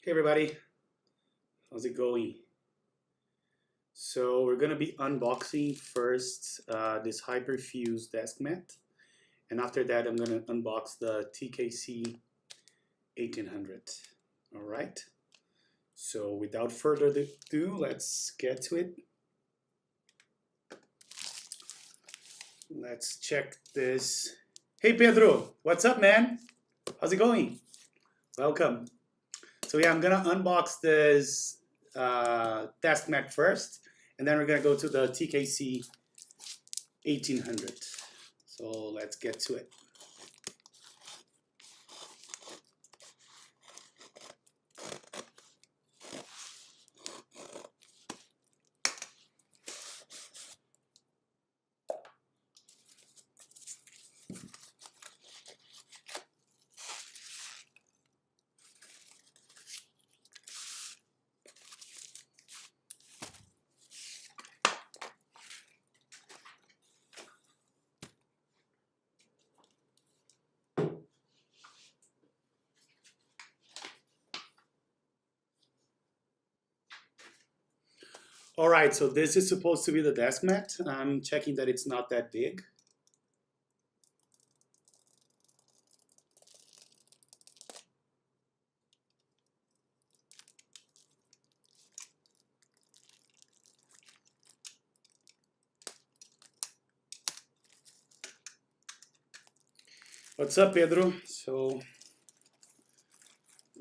Hey everybody, how's it going? So we're gonna be unboxing first this Hyperfuse Deskmat, and after that I'm gonna unbox the TKC-1800. All right. So without further ado, let's get to it. Let's check this. Hey Pedro, what's up, man? How's it going? Welcome. So yeah, I'm gonna unbox this Deskmat first, and then we're gonna go to the TKC-1800. So let's get to it. All right, so this is supposed to be the Deskmat. I'm checking that it's not that big. What's up, Pedro? So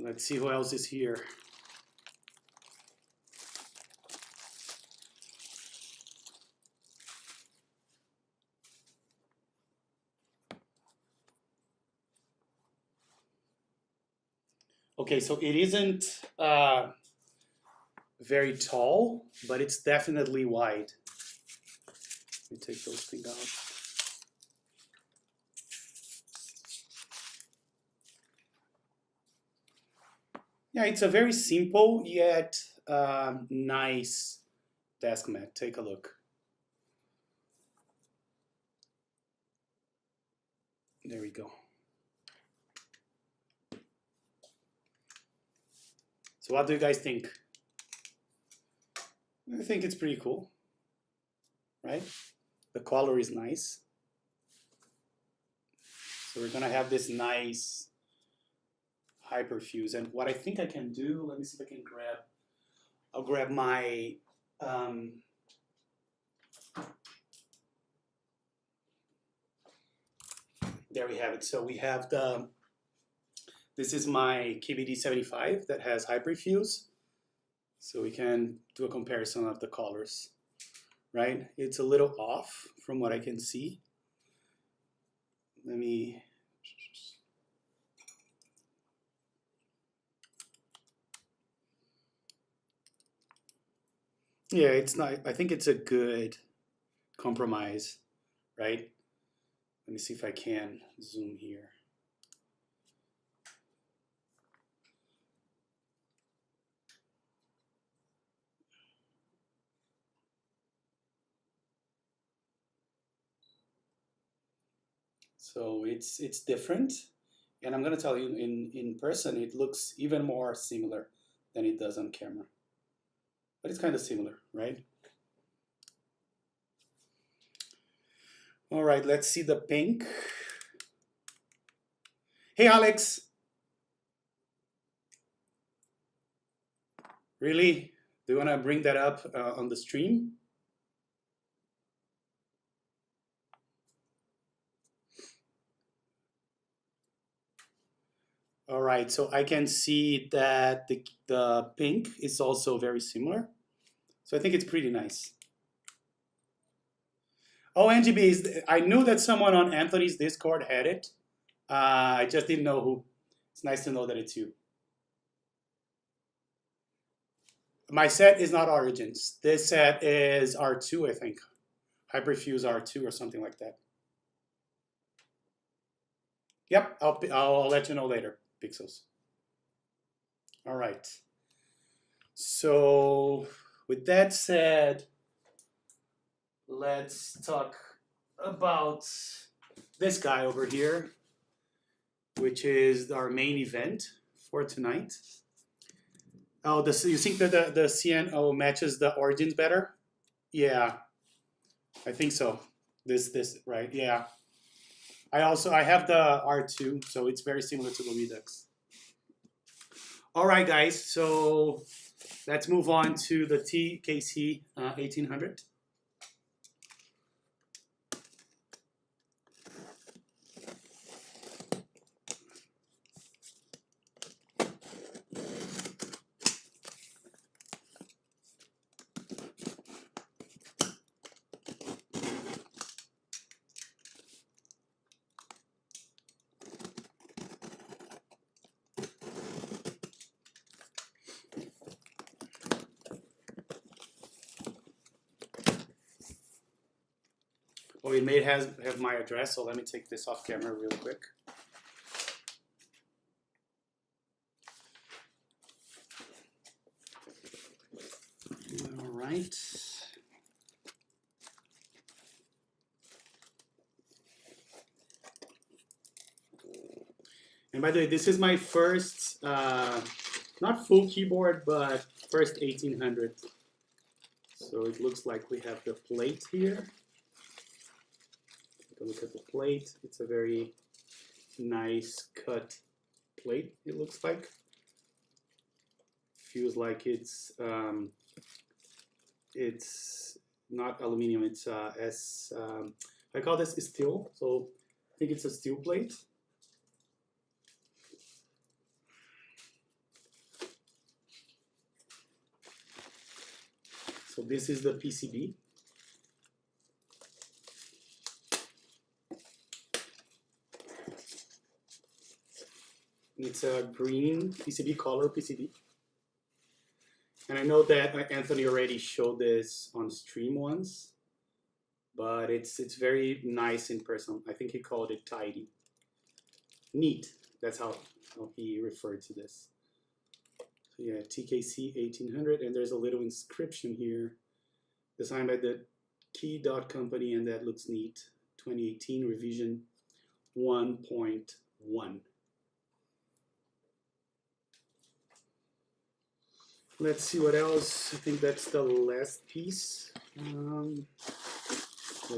let's see who else is here. Okay, so it isn't very tall, but it's definitely wide. Let me take those things out. Yeah, it's a very simple yet nice desk mat. Take a look. There we go. So what do you guys think? I think it's pretty cool, right? The color is nice. So we're gonna have this nice Hyperfuse. And what I think I can do, let me see if I can grab, I'll grab my, there we have it. So we have this is my KBD 75 that has Hyperfuse. So we can do a comparison of the colors, right? It's a little off from what I can see. Let me, yeah, it's not, I think it's a good compromise, right? Let me see if I can zoom here. So it's different, and I'm gonna tell you in person it looks even more similar than it does on camera. But it's kind of similar, right? All right, let's see the pink. Hey, Alex. Really? Do you want to bring that up on the stream? All right, so I can see that the pink is also very similar. So I think it's pretty nice. Oh, NGB, I knew that someone on Anthony's Discord had it. I just didn't know who. It's nice to know that it's you. My set is not Origins. This set is R2, I think. Hyperfuse R2 or something like that. Yep, I'll let you know later, Pixels. All right. So with that said, let's talk about this guy over here, which is our main event for tonight. Oh, you think that the CNO matches the origins better? Yeah, I think so. This right? Yeah. I have the R2, so it's very similar to the Redux. All right, guys. So let's move on to the TKC-1800. Oh, it may have my address, so let me take this off camera real quick. All right. And by the way, this is my first, not full keyboard, but first 1800. So it looks like we have the plate here. Take a look at the plate. It's a very nice cut plate, it looks like. Feels like it's not aluminum, it's I call this steel, so I think it's a steel plate. So this is the PCB. It's a green PCB, color PCB. And I know that Anthony already showed this on stream once, but it's very nice in person. I think he called it tidy. Neat, that's how he referred to this. So yeah, TKC-1800, and there's a little inscription here, designed by the KeyCompany, and that looks neat. 2018 revision 1.1. Let's see what else. I think that's the last piece. As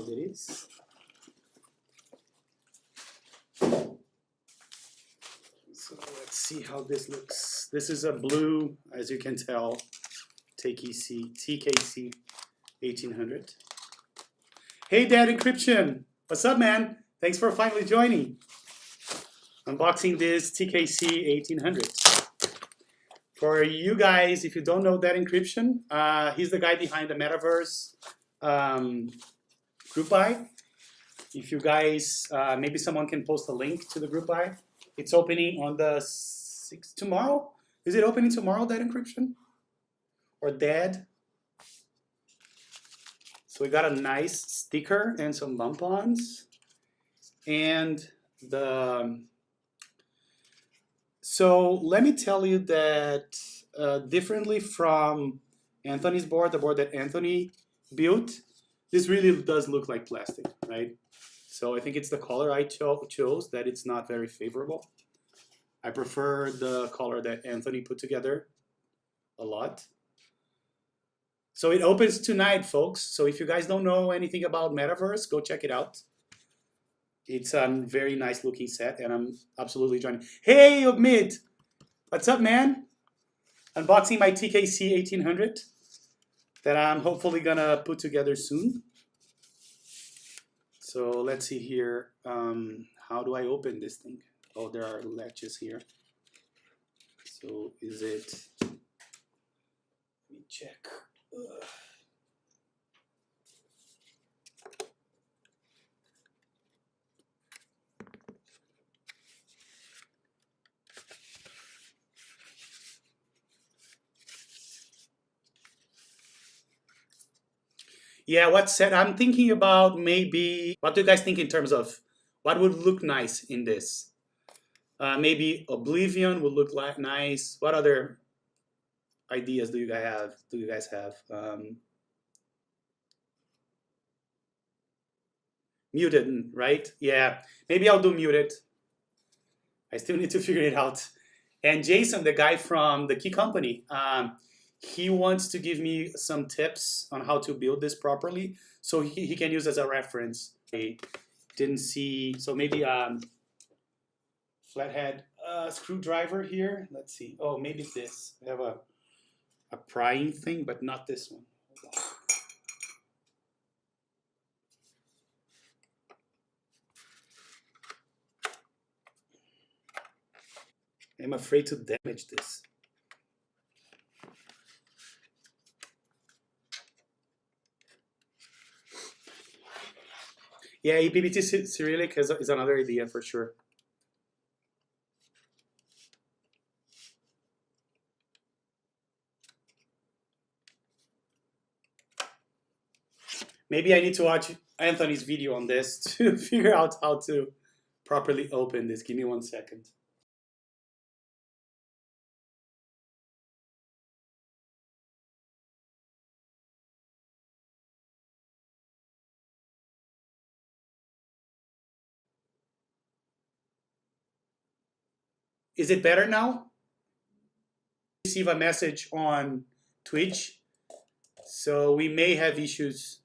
it is. So let's see how this looks. This is a blue, as you can tell, TKC-1800. Hey, Dad Encryption. What's up, man? Thanks for finally joining. Unboxing this TKC-1800. For you guys, if you don't know Dad Encryption, he's the guy behind the Metaverse group buy. If you guys, maybe someone can post a link to the group buy. It's opening on the 6th tomorrow. Is it opening tomorrow, Dad Encryption? Or Dad? So we got a nice sticker and some bump-ons. And so let me tell you that differently from Anthony's board, the board that Anthony built, this really does look like plastic, right? So I think it's the color I chose that it's not very favorable. I prefer the color that Anthony put together a lot. So it opens tonight, folks. So if you guys don't know anything about Metaverse, go check it out. It's a very nice looking set, and I'm absolutely joining. Hey, Ogmid! What's up, man? Unboxing my TKC-1800 that I'm hopefully gonna put together soon. So let's see here. How do I open this thing? Oh, there are latches here. So is it? Let me check. Ugh. Yeah, what set? I'm thinking about maybe, what do you guys think in terms of what would look nice in this? Maybe Oblivion would look like nice. What other ideas do you guys have? Muted, right? Yeah, maybe I'll do muted. I still need to figure it out. And Jason, the guy from the TheKeyCompany, he wants to give me some tips on how to build this properly, so he can use as a reference. I didn't see, so maybe flathead screwdriver here. Let's see. Oh, maybe this. I have a prying thing, but not this one. I'm afraid to damage this. Yeah, PBT Cyrillic is another idea for sure. Maybe I need to watch Anthony's video on this to figure out how to properly open this. Give me 1 second. Is it better now? Receive a message on Twitch, so we may have issues.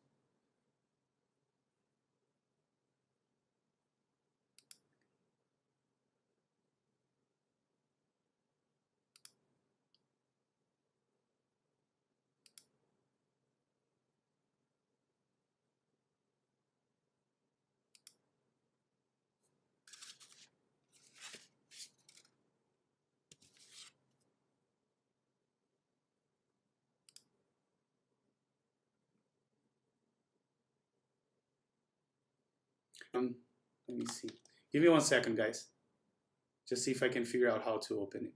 Let me see. Give me 1 second, guys. Just see if I can figure out how to open it.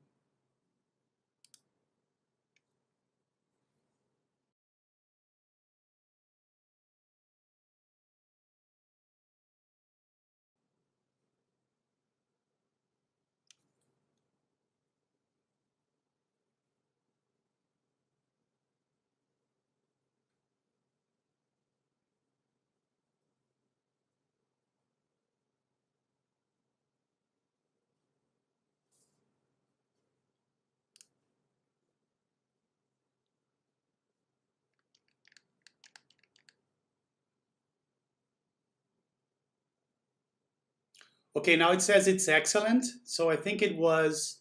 Okay, now it says it's excellent. So I think it was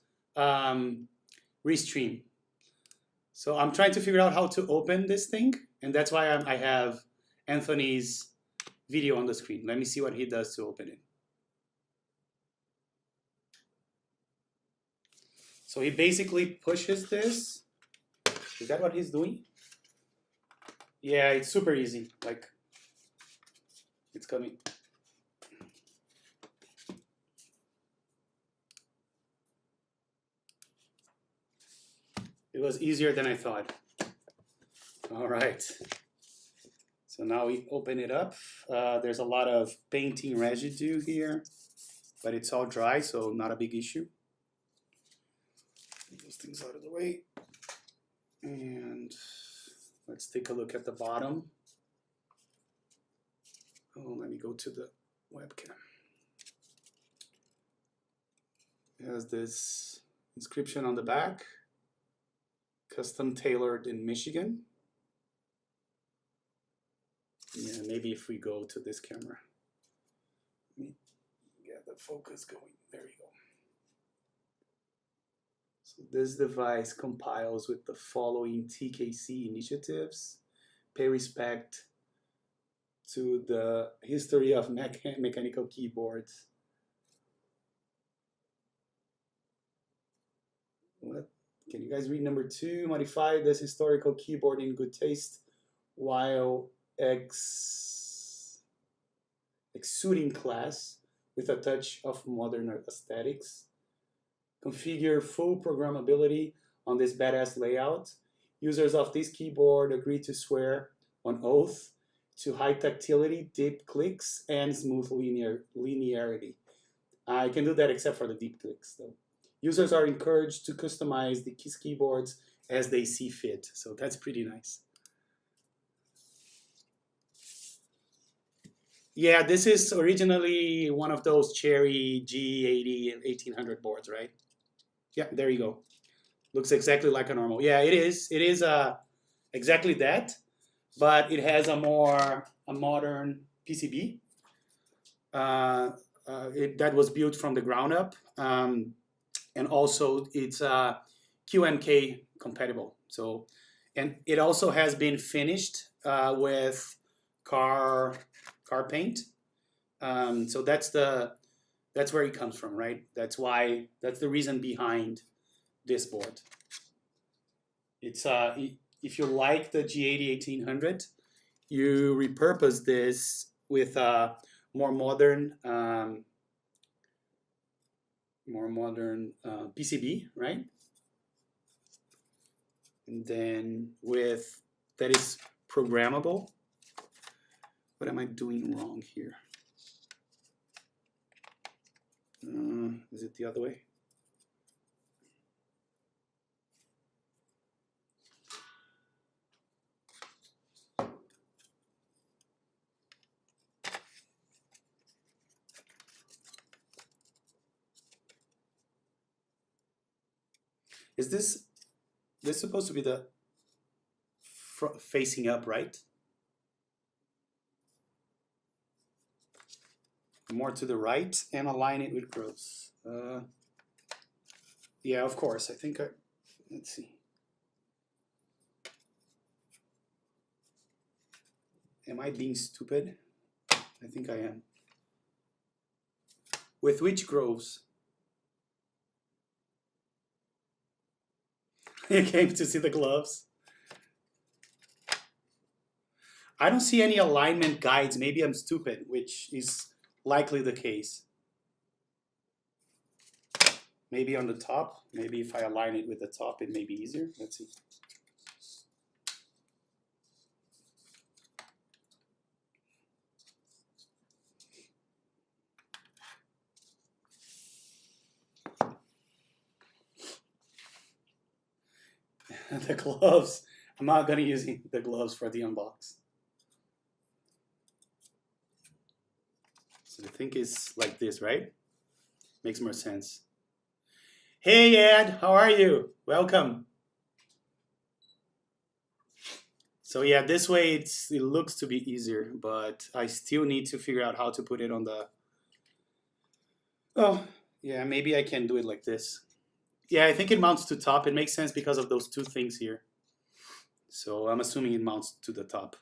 Restream. So I'm trying to figure out how to open this thing, and that's why I have Anthony's video on the screen. Let me see what he does to open it. So he basically pushes this. Is that what he's doing? Yeah, it's super easy. Like, it's coming. It was easier than I thought. All right. So now we open it up. There's a lot of painting residue here, but it's all dry, so not a big issue. Get those things out of the way. And let's take a look at the bottom. Oh, let me go to the webcam. It has this inscription on the back. Custom tailored in Michigan. Yeah, maybe if we go to this camera. Let me get the focus going. There we go. So this device compiles with the following TKC initiatives. Pay respect to the history of mechanical keyboards. What? Can you guys read number 2? Modify this historical keyboard in good taste while exuding class with a touch of modern aesthetics. Configure full programmability on this badass layout. Users of this keyboard agree to swear on oath to high tactility, deep clicks, and smooth linearity. I can do that except for the deep clicks, though. Users are encouraged to customize the keyboards as they see fit. So that's pretty nice. Yeah, this is originally one of those Cherry G80 and 1800 boards, right? Yeah, there you go. Looks exactly like a normal. Yeah, it is. It is exactly that, but it has a modern PCB. That was built from the ground up, and also it's QMK compatible. So, and it also has been finished with car paint. So that's where it comes from, right? That's the reason behind this board. It's if you like the G80-1800, you repurpose this with a more modern PCB, right? And then with that is programmable. What am I doing wrong here? Is it the other way? Is this supposed to be the facing up, right? More to the right and align it with growth. Yeah, of course. I think let's see. Am I being stupid? I think I am. With which groves? You came to see the gloves. I don't see any alignment guides. Maybe I'm stupid, which is likely the case. Maybe on the top. Maybe if I align it with the top, it may be easier. Let's see. The gloves. I'm not going to use the gloves for the unbox. So I think it's like this, right? Makes more sense. Hey, Ed, how are you? Welcome. So yeah, this way it looks to be easier, but I still need to figure out how to put it on the... Oh, yeah, maybe I can do it like this. Yeah, I think it mounts to top. It makes sense because of those two things here. So I'm assuming it mounts to the top.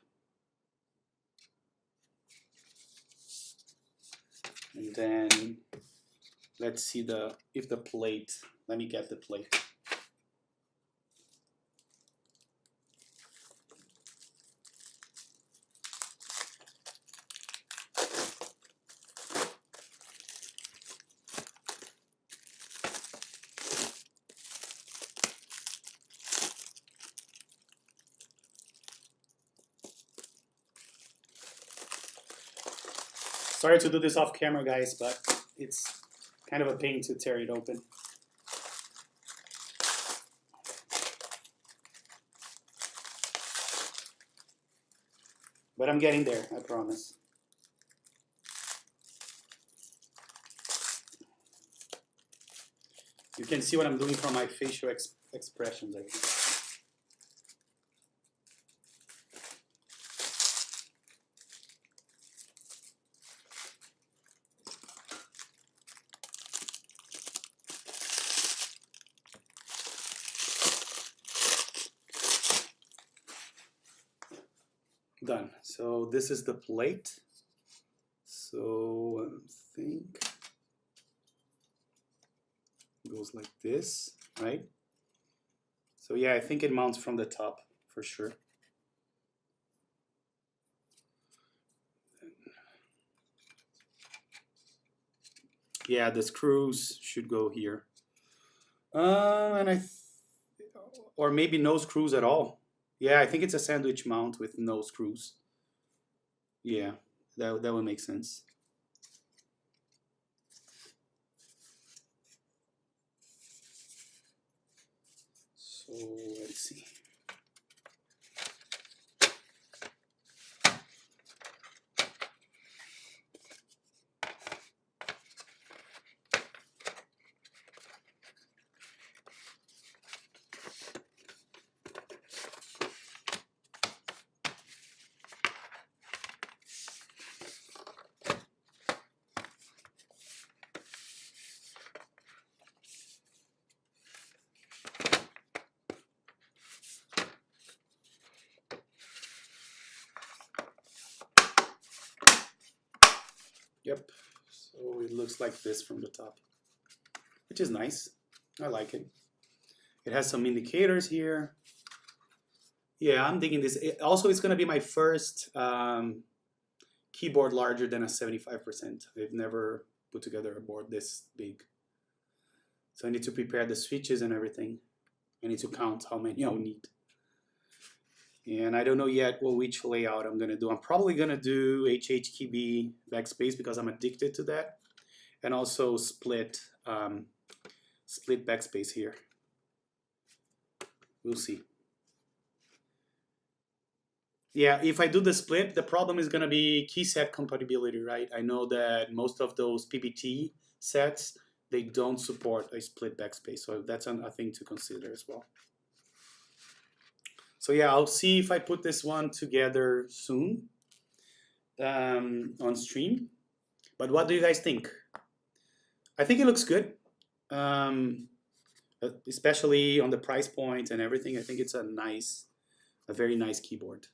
And then let's see if the plate, let me get the plate. Sorry to do this off camera, guys, but it's kind of a pain to tear it open. But I'm getting there, I promise. You can see what I'm doing from my facial expressions, I think. Done. So this is the plate. So I think it goes like this, right? So yeah, I think it mounts from the top for sure. Yeah, the screws should go here. And or maybe no screws at all. Yeah, I think it's a sandwich mount with no screws. Yeah, that would make sense. So let's see. looks like this from the top, which is nice. I like it. It has some indicators here. Yeah, I'm digging this. Also, it's going to be my first keyboard larger than a 75%. I've never put together a board this big. So I need to prepare the switches and everything. I need to count how many I'll need. And I don't know yet which layout I'm going to do. I'm probably going to do HHKB backspace because I'm addicted to that. And also split backspace here. We'll see. Yeah, if I do the split, the problem is going to be keyset compatibility, right? I know that most of those PBT sets, they don't support a split backspace. So that's a thing to consider as well. So yeah, I'll see if I put this one together soon on stream. But what do you guys think? I think it looks good, especially on the price point and everything. I think it's a very nice keyboard.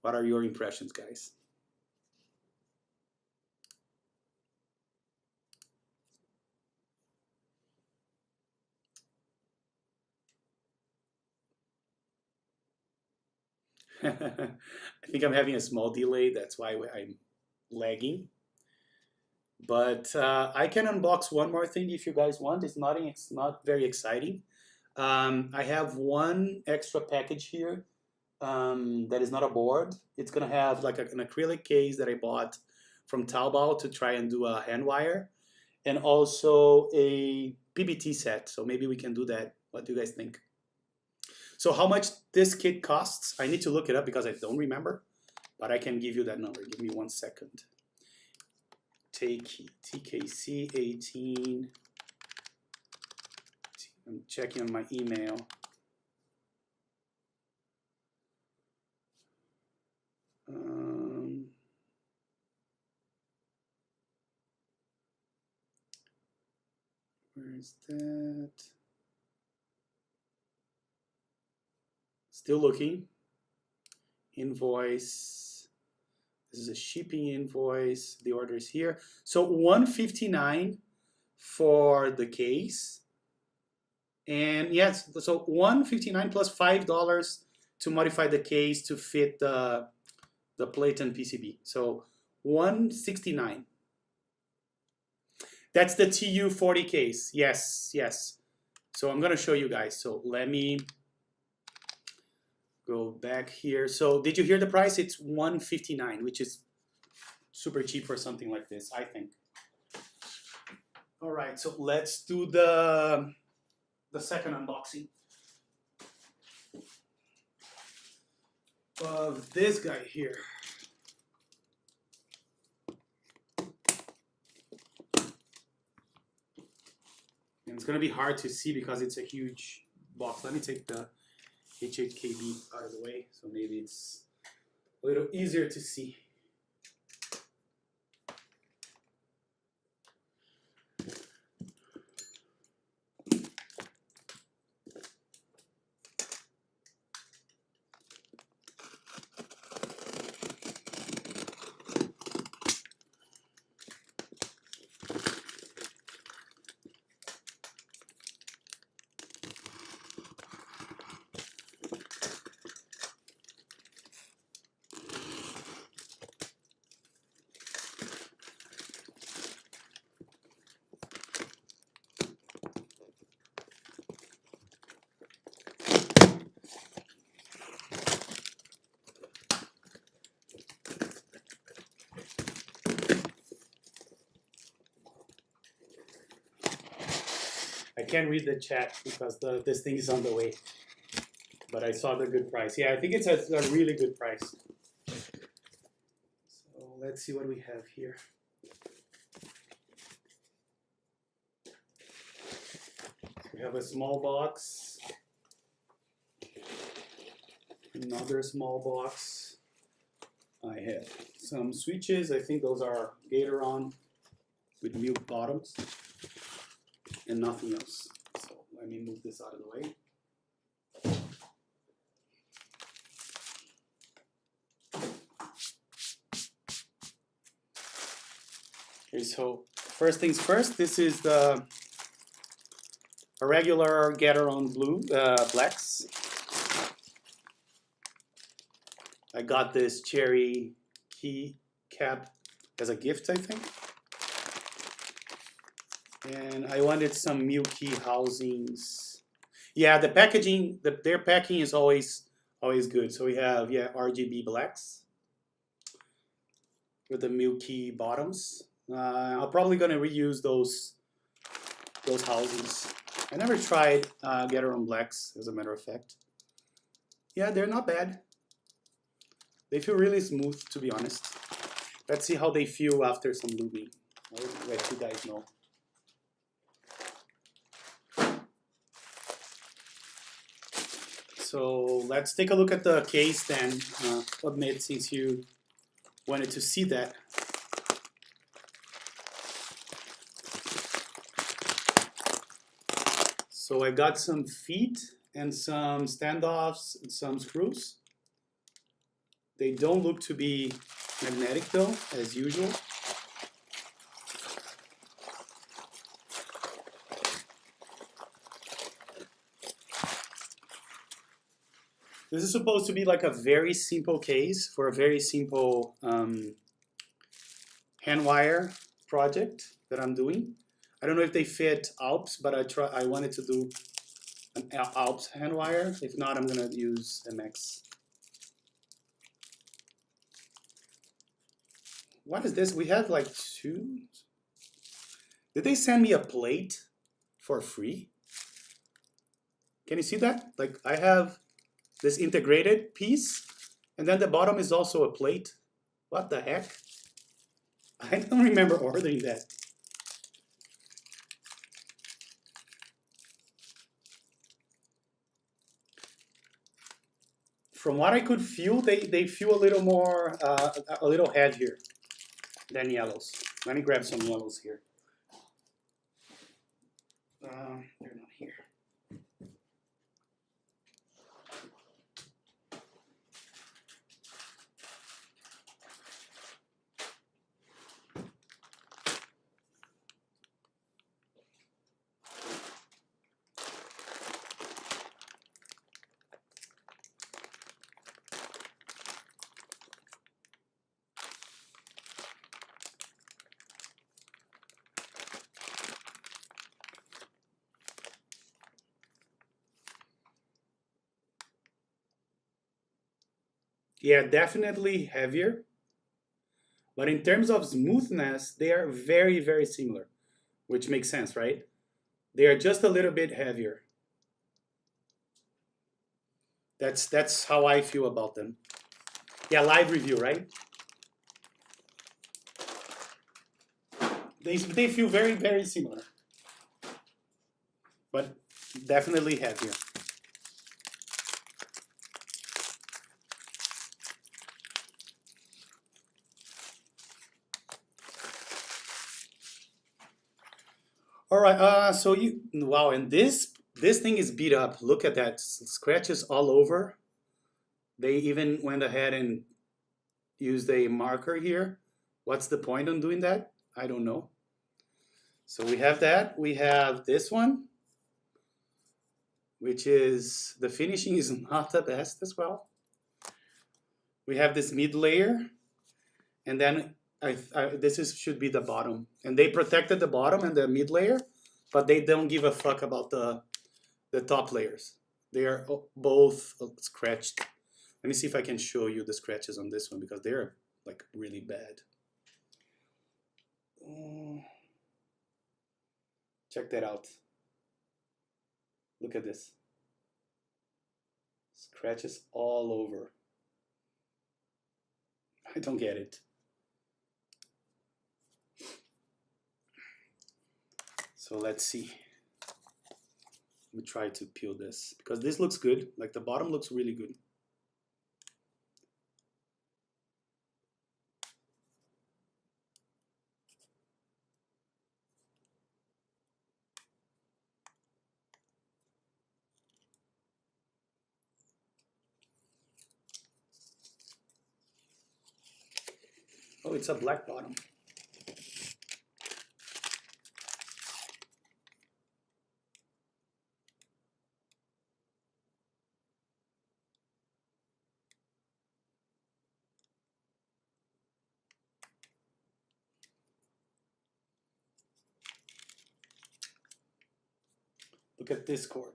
What are your impressions, guys? I think I'm having a small delay. That's why I'm lagging. But I can unbox one more thing if you guys want. It's not very exciting. I have one extra package here that is not a board. It's gonna have like an acrylic case that I bought from Taobao to try and do a hand wire, and also a PBT set. So maybe we can do that. What do you guys think? So how much this kit costs? I need to look it up because I don't remember, but I can give you that number. Give me 1 second. TKC-1800. I'm checking on my email. Where is that? Still looking. Invoice. This is a shipping invoice. The order is here. So $159 for the case. And yes, so $159 plus $5 to modify the case to fit the plate and PCB. So $169. That's the TU40 case. Yes, yes. So I'm gonna show you guys. So let me go back here. So did you hear the price? It's $159, which is super cheap for something like this, I think. All right, so let's do the second unboxing of this guy here. And it's gonna be hard to see because it's a huge box. Let me take the HHKB out of the way, so maybe it's a little easier to see. I can't read the chat because this thing is on the way, but I saw the good price. Yeah, I think it's a really good price. So let's see what we have here. We have a small box, another small box. I have some switches. I think those are Gatoron with mute bottoms. And nothing else. So let me move this out of the way. Here's so first things first, this is a regular Gateron blue blacks. I got this cherry key cap as a gift, I think. And I wanted some Milky housings. Yeah, the packaging, their packing is always good. So we have, yeah, RGB blacks with the Milky bottoms. I'm probably gonna reuse those housings. I never tried Gateron blacks, as a matter of fact. Yeah, they're not bad. They feel really smooth, to be honest. Let's see how they feel after some lubing. I'll let you guys know. So let's take a look at the case then, admit, since you wanted to see that. So I got some feet and some standoffs and some screws. They don't look to be magnetic though, as usual. This is supposed to be like a very simple case for a very simple hand wire project that I'm doing. I don't know if they fit Alps, but I wanted to do an Alps hand wire. If not, I'm gonna use MX. What is this? We have like two. Did they send me a plate for free? Can you see that? Like I have this integrated piece, and then the bottom is also a plate. What the heck? I don't remember ordering that. From what I could feel, they feel a little more, a little heavier than yellows. Let me grab some yellows here. They're not here. Yeah, definitely heavier. But in terms of smoothness, they are very, very similar, which makes sense, right? They are just a little bit heavier. That's how I feel about them. Yeah, live review, right? They feel very, very similar, but definitely heavier. All right, so wow, and this thing is beat up. Look at that, scratches all over. They even went ahead and used a marker here. What's the point on doing that? I don't know. So we have that. We have this one, which is, the finishing is not the best as well. We have this mid layer, and then should be the bottom. And they protected the bottom and the mid layer, but they don't give a fuck about the top layers. They are both scratched. Let me see if I can show you the scratches on this one, because they're like really bad. Check that out. Look at this. Scratches all over. I don't get it. So let's see. Let me try to peel this, because this looks good. Like the bottom looks really good. Oh, it's a black bottom. Look at this cord.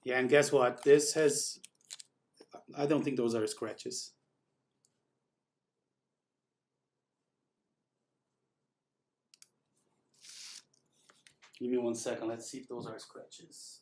Yeah, and guess what? This has, I don't think those are scratches. Give me 1 second. Let's see if those are scratches.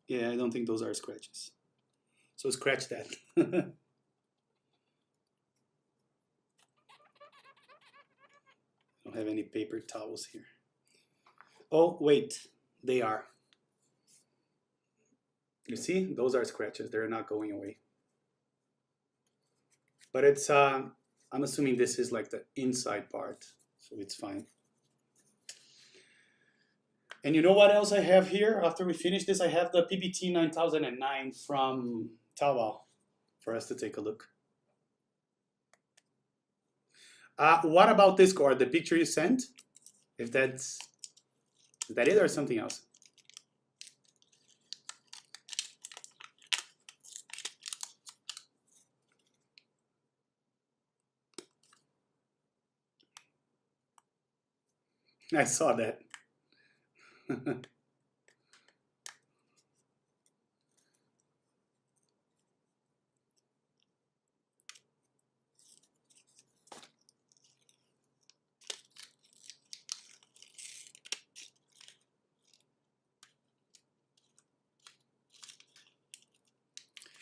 Yeah, I don't think those are scratches. So scratch that. Don't have any paper towels here. Oh, wait, they are. You see, those are scratches. They're not going away. But it's, I'm assuming this is like the inside part, so it's fine. And you know what else I have here? After we finish this, I have the PBT 9009 from Taobao for us to take a look. What about this cord? The picture you sent? If that's, is that it or something else? I saw that.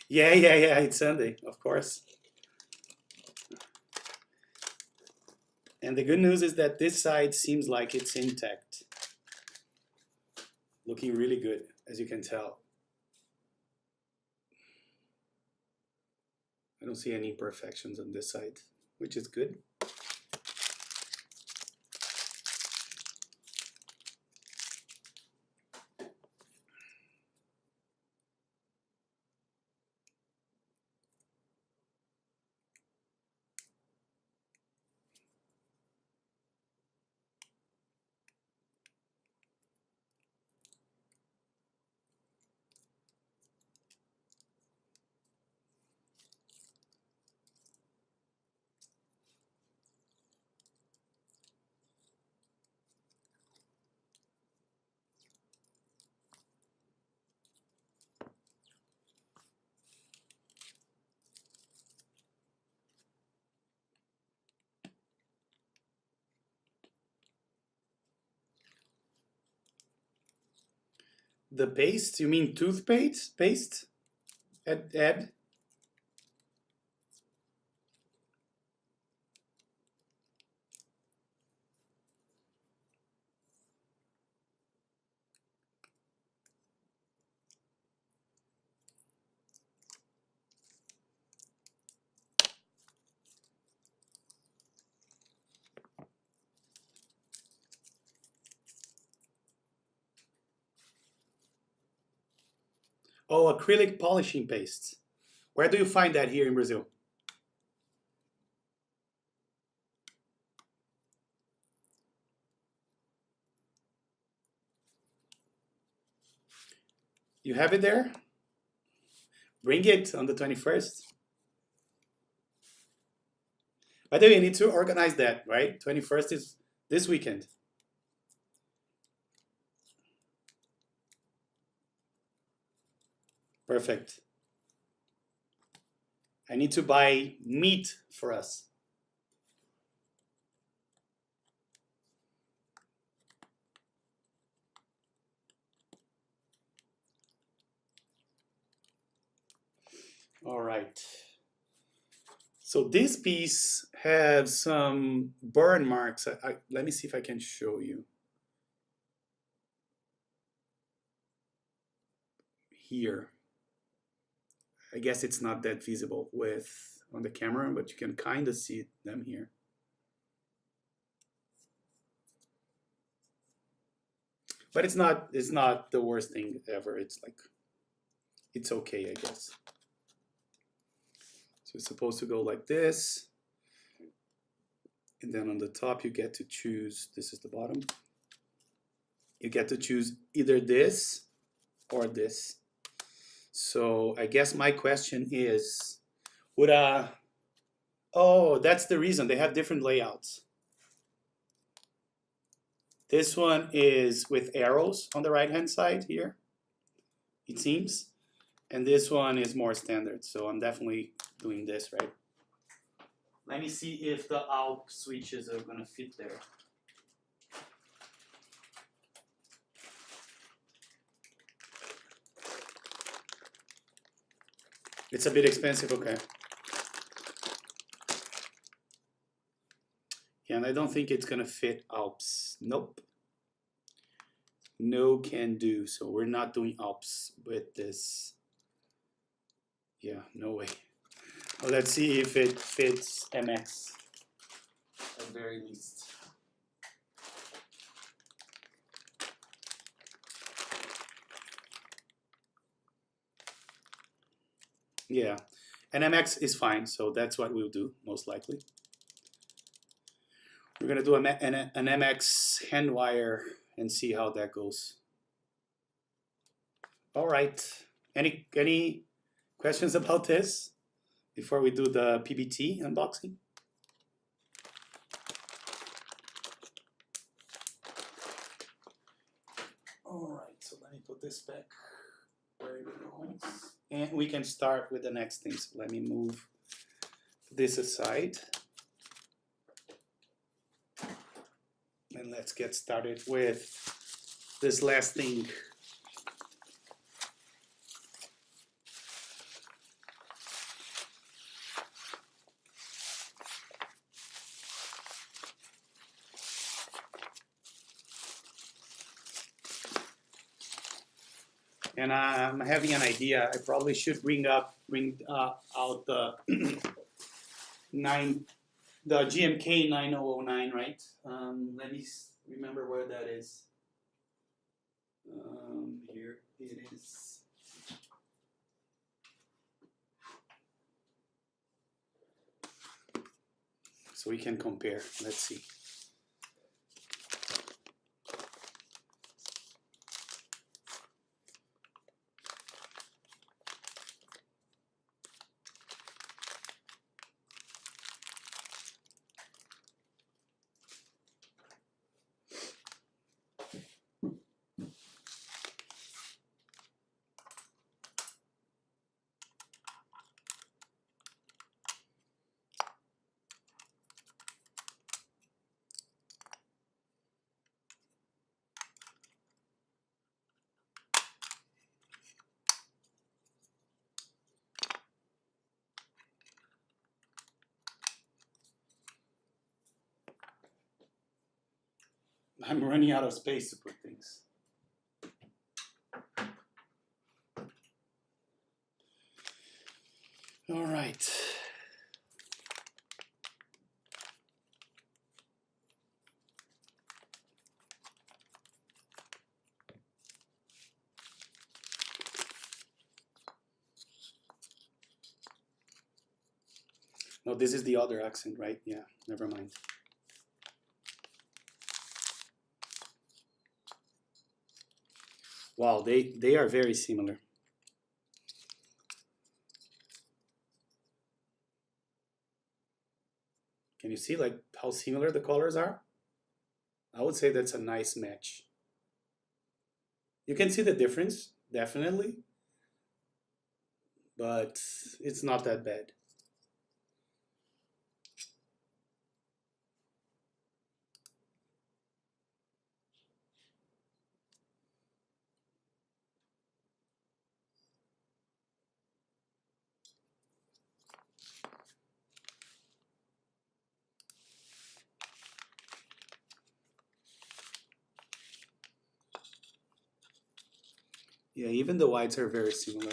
Yeah, it's Sunday, of course. And the good news is that this side seems like it's intact. Looking really good, as you can tell. I don't see any imperfections on this side, which is good. The paste, you mean toothpaste? Paste? Ed? Oh, acrylic polishing paste. Where do you find that here in Brazil? You have it there? Bring it on the 21st. By the way, you need to organize that, right? 21st is this weekend. Perfect. I need to buy meat for us. All right. So this piece has some burn marks. Let me see if I can show you. Here. I guess it's not that visible on the camera, but you can kind of see them here. But it's not the worst thing ever. It's like, it's okay, I guess. So it's supposed to go like this. And then on the top, you get to choose, this is the bottom. You get to choose either this or this. So I guess my question is, oh, that's the reason. They have different layouts. This one is with arrows on the right-hand side here, it seems. And this one is more standard. So I'm definitely doing this, right? Let me see if the ALP switches are gonna fit there. It's a bit expensive, okay. Yeah, and I don't think it's gonna fit ALPs. Nope. No can do. So we're not doing ALPs with this. Yeah, no way. Well, let's see if it fits MX at very least. Yeah, and MX is fine, so that's what we'll do, most likely. We're gonna do an MX hand wire and see how that goes. All right, any questions about this before we do the PBT unboxing? All right, so let me put this back where it belongs. And we can start with the next thing. So let me move this aside. And let's get started with this last thing. And I'm having an idea. I probably should bring out the the GMK 9009, right? Let me remember where that is. Here it is. So we can compare. Let's see. I'm running out of space to put things. All right. No, this is the other accent, right? Yeah, never mind. Wow, they are very similar. Can you see like how similar the colors are? I would say that's a nice match. You can see the difference, definitely, but it's not that bad. Yeah, even the whites are very similar.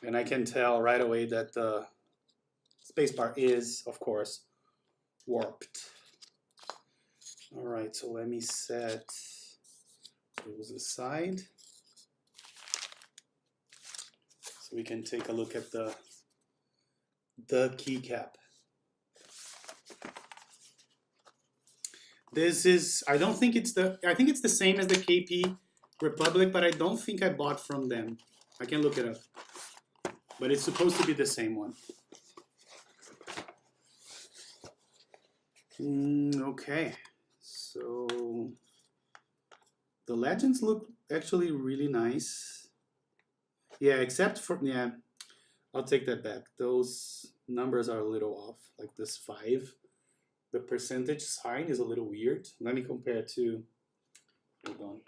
And I can tell right away that the spacebar is, of course, warped. All right, so let me set those aside so we can take a look at the keycap. This is, I don't think it's the, I think it's the same as the KPrepublic, but I don't think I bought from them. I can look it up. But it's supposed to be the same one. Okay, so the legends look actually really nice. Yeah, except for, yeah, I'll take that back. Those numbers are a little off, like this 5. The percentage sign is a little weird. Let me compare to, hold on.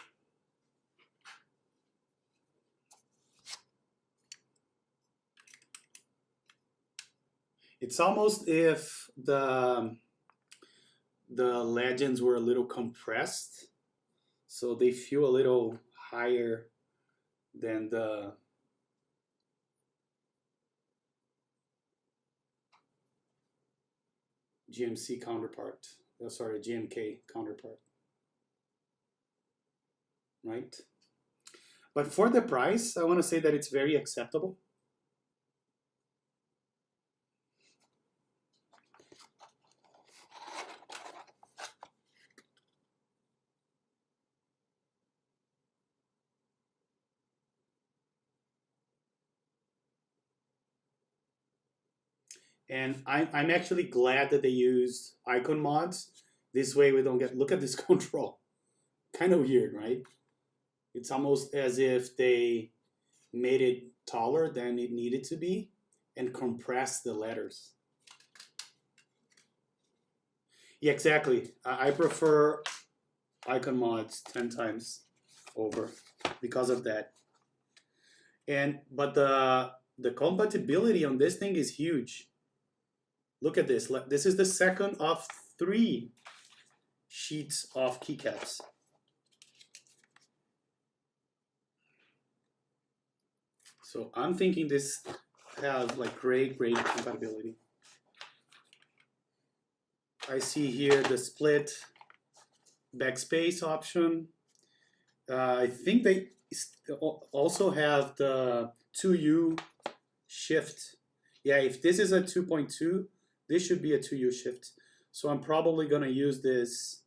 It's almost if the legends were a little compressed, so they feel a little higher than the GMC counterpart. Oh, sorry, GMK counterpart. Right? But for the price, I want to say that it's very acceptable. And I'm actually glad that they used icon mods. This way we don't get, look at this control. Kind of weird, right? It's almost as if they made it taller than it needed to be and compressed the letters. Yeah, exactly. I prefer icon mods 10 times over because of that. But the compatibility on this thing is huge. Look at this. This is the second of 3 sheets of keycaps. So I'm thinking this has like great compatibility. I see here the split backspace option. I think they also have the 2U shift. Yeah, if this is a 2.2, this should be a 2U shift. So I'm probably gonna use this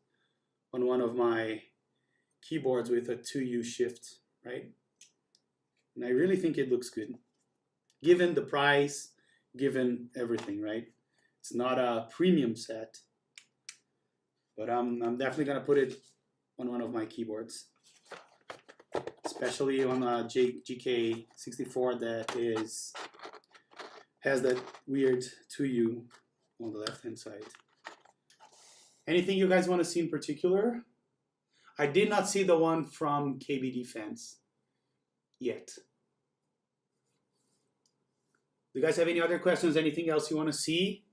on one of my keyboards with a 2U shift, right? And I really think it looks good. Given the price, given everything, right? It's not a premium set, but I'm definitely gonna put it on one of my keyboards, especially on a GK64 that has that weird 2U on the left-hand side. Anything you guys want to see in particular? I did not see the one from KB Defense yet. Do you guys have any other questions? Anything else you want to see?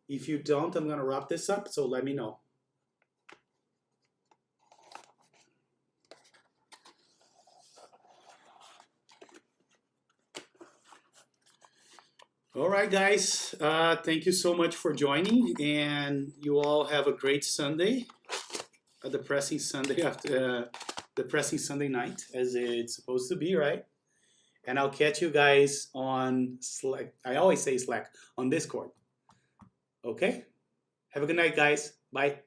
If you don't, I'm going to wrap this up, so let me know. All right, guys. Thank you so much for joining, and you all have a great Sunday, a depressing Sunday after depressing Sunday night, as it's supposed to be, right? And I'll catch you guys on Slack. I always say Slack, on Discord. Okay? Have a good night, guys. Bye.